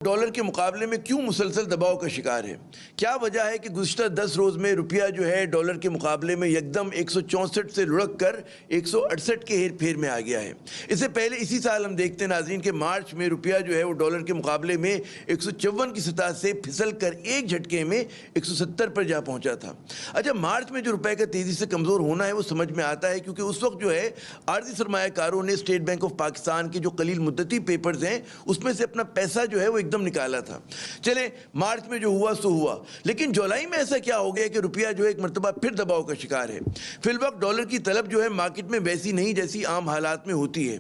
Dollar کے مقابلے میں کیوں مسلسل دباؤ کا شکار ہے؟ کیا وجہ ہے کہ گزشتہ 10 روز میں روپیہ جو ہے ڈالر کے مقابلے میں یکدم 164 سے لڑک کر 168 کے ہیر پھیر میں آ گیا ہے؟ اس سے پہلے اسی سال ہم دیکھتے ہیں ناظرین کہ مارچ میں روپیہ جو ہے وہ ڈالر کے مقابلے میں 154 کی سطح سے پھسل کر ایک جھٹکے میں 170 پر جا پہنچا تھا۔ اچھا، مارچ میں جو روپے کا تیزی سے کمزور ہونا ہے وہ سمجھ میں آتا ہے، کیونکہ اس وقت جو ہے عارضی سرمایہ کاروں نے اسٹیٹ بینک آف پاکستان کے جو قلیل مدتی پیپرز ہیں اس میں سے اپنا پیسہ جو ہے وہ ایک دم نکالا تھا۔ چلیں، مارچ میں جو ہوا سو ہوا، لیکن جولائی میں ایسا کیا ہو گیا کہ روپیہ جو ہے ایک مرتبہ پھر دباؤ کا شکار ہے۔ فی الوقت ڈالر کی طلب جو ہے مارکیٹ میں ویسی نہیں جیسی عام حالات میں ہوتی ہے۔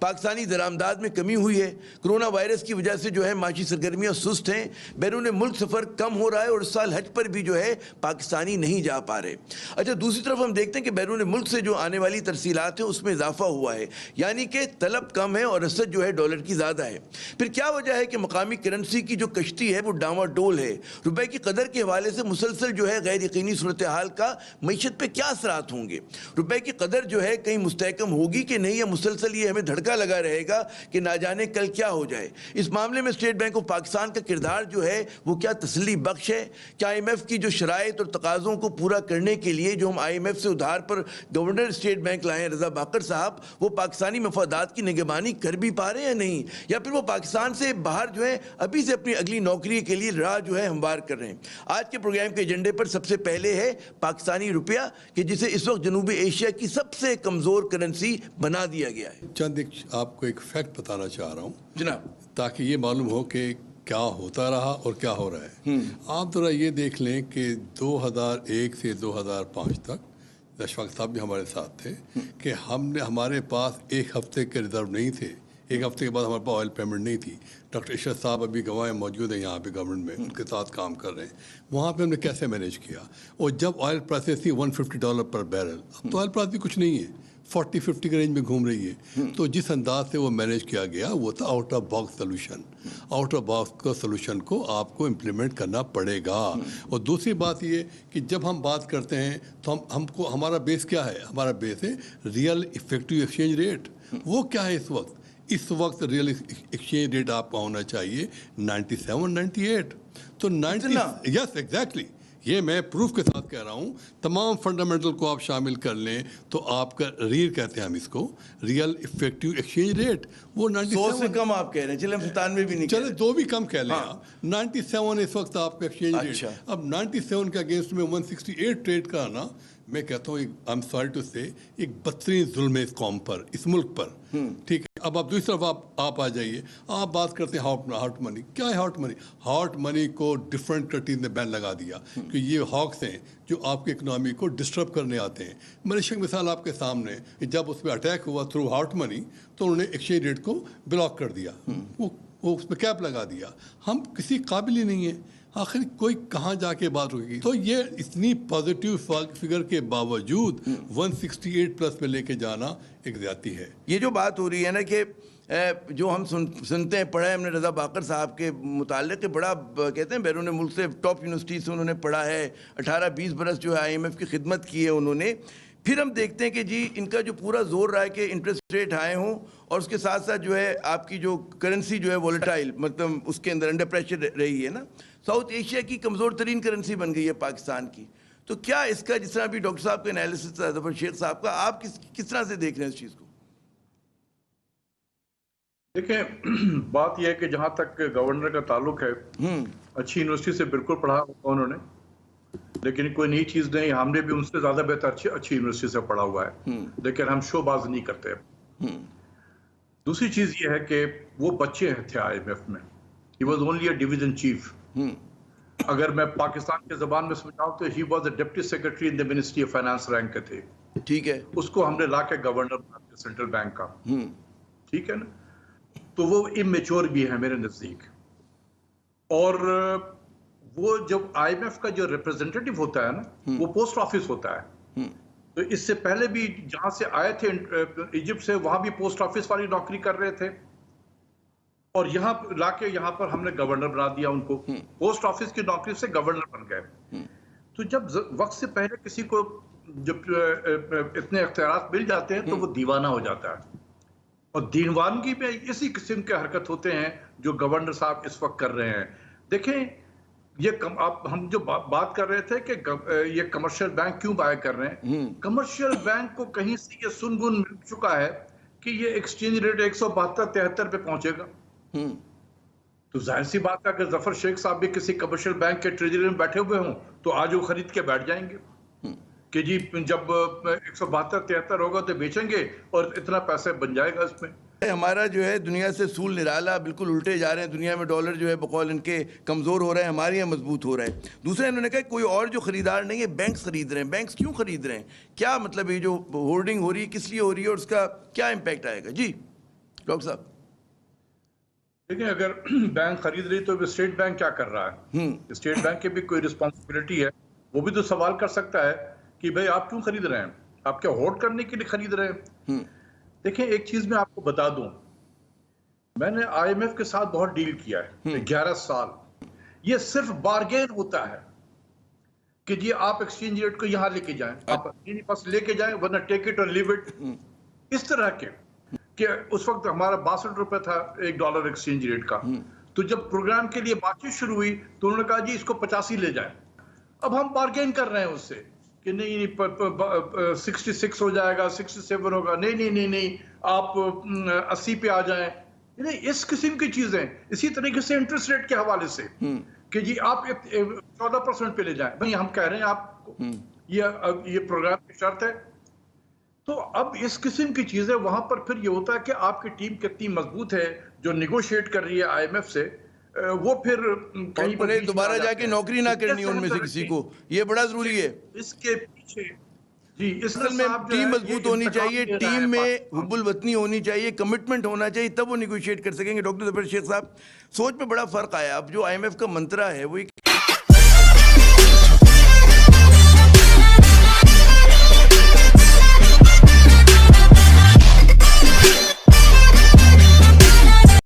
پاکستانی درآمدات میں کمی ہوئی ہے، کرونا وائرس کی وجہ سے جو ہے معاشی سرگرمیاں سست ہیں، بیرون ملک سفر کم ہو رہا ہے اور اس سال حج پر بھی جو ہے پاکستانی نہیں جا پا رہے۔ اچھا، دوسری طرف ہم دیکھتے ہیں کہ بیرون ملک سے جو آنے والی ترسیلات ہیں اس میں اضافہ ہوا ہے، یعنی کہ طلب کم ہے اور رسد جو ہے ڈالر کی زیادہ ہے۔ پھر کیا وجہ ہے کہ مقامی کرنسی کی جو کشتی ہے وہ ڈاواں ڈول ہے؟ روپے کی قدر کے حوالے سے مسلسل جو ہے غیر یقینی صورتحال کا معیشت پہ کیا اثرات ہوں گے؟ روپے کی قدر جو ہے کہیں مستحکم ہوگی کہ نہیں، یا مسلسل یہ ہمیں دھڑکا لگا رہے گا کہ نہ جانے کل کیا ہو جائے؟ اس معاملے میں اسٹیٹ بینک آف پاکستان کا کردار جو ہے وہ کیا تسلی بخش ہے؟ کیا آئی ایم ایف کی جو شرائط اور تقاضوں کو پورا کرنے کے لیے جو ہم آئی ایم ایف سے ادھار پر گورنر اسٹیٹ بینک لائے ہیں رضا باقر صاحب، وہ پاکستانی مفادات کی نگہبانی کر بھی پا رہے ہیں یا نہیں؟ یا پھر وہ پاکستان سے باہر جو ہے ابھی سے اپنی اگلی نوکری کے لیے راہ جو ہے ہموار کر رہے ہیں؟ آج کے پروگرام کے ایجنڈے پر سب سے پہلے ہے پاکستانی روپیہ، کہ جسے اس وقت جنوبی ایشیا کی سب سے کمزور کرنسی بنا دیا گیا ہے۔ چند آپ کو ایک فیکٹ بتانا چاہ رہا ہوں جناب، تاکہ یہ معلوم ہو کہ کیا ہوتا رہا اور کیا ہو رہا ہے۔ آپ ذرا یہ دیکھ لیں کہ 2001 سے 2005 تک اشفاق صاحب بھی ہمارے ساتھ تھے کہ ہمارے پاس ایک ہفتے کے ریزرو نہیں تھے، ایک ہفتے کے بعد ہمارے پاس آئل پیمنٹ نہیں تھی۔ ڈاکٹر اشرف صاحب ابھی گواہیں موجود ہیں یہاں پہ گورنمنٹ میں، ان کے ساتھ کام کر رہے ہیں۔ وہاں پہ ہم نے کیسے مینیج کیا؟ اور جب آئل پرائسز تھی $150 پر بیرل، اب تو آئل پرائس بھی کچھ نہیں ہے، 40-50 کے رینج میں گھوم رہی ہے۔ تو جس انداز سے وہ مینیج کیا گیا وہ تھا out of box solution. Out of box کا سلوشن کو آپ کو امپلیمنٹ کرنا پڑے گا۔ اور دوسری بات یہ کہ جب ہم بات کرتے ہیں تو ہم کو ہمارا بیس کیا ہے؟ ہمارا بیس ہے ریئل افیکٹو ایکسچینج ریٹ۔ وہ کیا ہے اس وقت؟ اس وقت ریئل ایکسچینج ریٹ آپ کا ہونا چاہیے 97-98۔ تو 90، یس ایگزیکٹلی، یہ میں پروف کے ساتھ کہہ رہا ہوں۔ تمام فنڈامنٹل کو آپ شامل کر لیں تو آپ کا ریل کہتے ہیں ہم اس کو، ریئل افیکٹو ایکسچینج ریٹ، وہ 100 سے کم آپ کہہ رہے ہیں، چلیں 97 بھی نہیں، چلے 2 بھی کم کہہ لیں آپ، 97 اس وقت آپ کا ایکسچینج ریٹ۔ اب 97 کے اگینسٹ میں 168 ٹریڈ کرنا، میں کہتا ہوں آئی ایم سوری ٹو سے، ایک بدترین ظلم ہے اس قوم پر، اس ملک پر، ٹھیک ہے۔ اب آپ دوسری طرف آپ آ جائیے، آپ بات کرتے ہیں ہاٹ منی۔ کیا ہے ہاٹ منی؟ ہاٹ منی کو ڈفرینٹ کنٹریز نے بین لگا دیا کہ یہ ہاکس ہیں جو آپ کی اکنامی کو ڈسٹرب کرنے آتے ہیں۔ ملیشیا کی مثال آپ کے سامنے، جب اس پہ اٹیک ہوا تھرو ہاٹ منی تو انہوں نے ایکسچینج ریٹ کو بلاک کر دیا، وہ اس پہ کیپ لگا دیا۔ ہم کسی قابل ہی نہیں ہیں، آخر کوئی کہاں جا کے بات ہوگی؟ تو یہ اتنی پازیٹیو فگر کے باوجود 168 پلس میں لے کے جانا ایک زیادتی ہے۔ یہ جو بات ہو رہی ہے نا کہ جو ہم سنتے ہیں، پڑھا ہے ہم نے رضا باقر صاحب کے متعلق، بڑا کہتے ہیں بیرون ملک سے ٹاپ یونیورسٹی سے انہوں نے پڑھا ہے، 18-20 برس جو ہے آئی ایم ایف کی خدمت کی ہے انہوں نے۔ پھر ہم دیکھتے ہیں کہ جی ان کا جو پورا زور رہا ہے کہ انٹرسٹ ریٹ ہائی ہوں اور اس کے ساتھ ساتھ جو ہے آپ کی جو کرنسی جو ہے وولیٹائل، مطلب اس کے اندر انڈر پریشر رہی ہے نا۔ ساؤتھ ایشیا کی کمزور ترین کرنسی بن گئی ہے پاکستان کی۔ تو کیا اس کا، جس طرح بھی ڈاکٹر صاحب کا انالیسس تھا، ظفر شیخ صاحب کا، آپ کس طرح سے دیکھ رہے ہیں اس چیز کو؟ دیکھیں، بات یہ ہے کہ جہاں تک گورنر کا تعلق ہے، اچھی یونیورسٹی سے بالکل پڑھا ہوگا انہوں نے، لیکن کوئی نئی چیز نہیں، ہم نے بھی ان سے زیادہ بہتر اچھی یونیورسٹی سے پڑھا ہوا ہے، لیکن ہم شو باز نہیں کرتے۔ دوسری چیز یہ ہے کہ وہ بچے تھے آئی ایم ایف میں، he was only a division chief. اگر میں پاکستان کے زبان میں سمجھاؤں تو he was a deputy secretary in the ministry of finance rank کے تھے، ٹھیک ہے۔ اس کو ہم نے لا کے گورنر بنا دیا سینٹرل بینک کا، ٹھیک ہے نا۔ تو وہ امیچور بھی ہے میرے نزدیک، اور وہ جب آئی ایم ایف کا جو ریپرزینٹیٹیو ہوتا ہے نا، وہ پوسٹ آفس ہوتا ہے۔ تو اس سے پہلے بھی جہاں سے آئے تھے ایجپٹ سے، وہاں بھی پوسٹ آفس والی نوکری کر رہے تھے، اور یہاں لا کے یہاں پر ہم نے گورنر بنا دیا ان کو، پوسٹ آفس کی نوکری سے گورنر بن گئے۔ تو جب وقت سے پہلے کسی کو جب اتنے اختیارات مل جاتے ہیں تو وہ دیوانہ ہو جاتا ہے۔ اور دینوانگی میں اسی قسم کے حرکت ہوتے ہیں جو گورنر صاحب اس وقت کر رہے ہیں. دیکھیں یہ ہم جو بات کر رہے تھے کہ یہ کمرشل بینک کیوں بائے کر رہے ہیں. کمرشل بینک کو کہیں سے یہ سنگن مل چکا ہے کہ یہ ایکسچینج ریٹ 172-73 پہ پہنچے گا. تو ظاہر سی بات ہے کہ ظفر شیخ صاحب بھی کسی کمرشل بینک کے ٹریجری میں بیٹھے ہوئے ہوں تو آج وہ خرید کے بیٹھ جائیں گے کہ جی جب 172-73 ہوگا تو بیچیں گے اور اتنا پیسہ بن جائے گا اس میں. ہمارا جو ہے دنیا سے سول نرالا بالکل الٹے جا رہے ہیں. دنیا میں ڈالر جو ہے بقول ان کے کمزور ہو رہا ہے, ہمارے یہاں مضبوط ہو رہا ہے. دوسرا انہوں نے کہا کوئی اور جو خریدار نہیں ہے, بینکس خرید رہے ہیں. بینکس کیوں خرید رہے ہیں, کیا مطلب یہ جو ہولڈنگ ہو رہی ہے کس لیے ہو رہی ہے اور اس کا کیا امپیکٹ آئے گا؟ جی ڈاکٹر صاحب. دیکھیں اگر بینک خرید رہی تو اسٹیٹ بینک کیا کر رہا ہے؟ اسٹیٹ بینک کی بھی کوئی رسپانسبلٹی ہے, وہ بھی تو سوال کر سکتا ہے کہ بھئی آپ کیوں خرید رہے ہیں, آپ کیا ہولڈ کرنے کے لیے خرید رہے ہیں؟ دیکھیں ایک چیز میں آپ کو بتا دوں, میں نے آئی ایم ایف کے ساتھ بہت ڈیل کیا ہے 11 سال. یہ صرف بارگین ہوتا ہے کہ جی آپ ایکسچینج ریٹ کو یہاں لے کے جائیں, آپ اپنے پاس لے کے جائیں ورنہ ٹیک اٹ اور لیو اٹ. اس طرح کے کہ اس وقت ہمارا 62 روپے تھا $1 ایکسچینج ریٹ کا, تو جب پروگرام کے لیے بات چیت شروع ہوئی تو انہوں نے کہا جی اس کو 85 لے جائیں. اب ہم بارگین کر رہے ہیں اس سے کہ نہیں 66 ہو جائے گا, 67 ہوگا, نہیں آپ 80 پہ آ جائیں. اس قسم کی چیزیں. اسی طریقے سے انٹرسٹ ریٹ کے حوالے سے کہ جی آپ 14% پہ لے جائیں. بھئی ہم کہہ رہے ہیں آپ کو یہ پروگرام کی شرط ہے. تو اب اس قسم کی چیزیں وہاں پر پھر یہ ہوتا ہے کہ آپ کی ٹیم کتنی مضبوط ہے جو نیگوشیٹ کر رہی ہے آئی ایم ایف سے, وہ پھر کہیں پر دوبارہ جا کے نوکری نہ کرنی ان میں سے کسی کو, یہ بڑا ضروری ہے. اس کے پیچھے جی اصل میں ٹیم مضبوط ہونی چاہیے, ٹیم میں حب الوطنی ہونی چاہیے, کمٹمنٹ ہونا چاہیے, تب وہ نیگوشیٹ کر سکیں گے. ڈاکٹر ظفر شیخ صاحب, سوچ میں بڑا فرق آیا. اب جو آئی ایم ایف کا منترا ہے وہ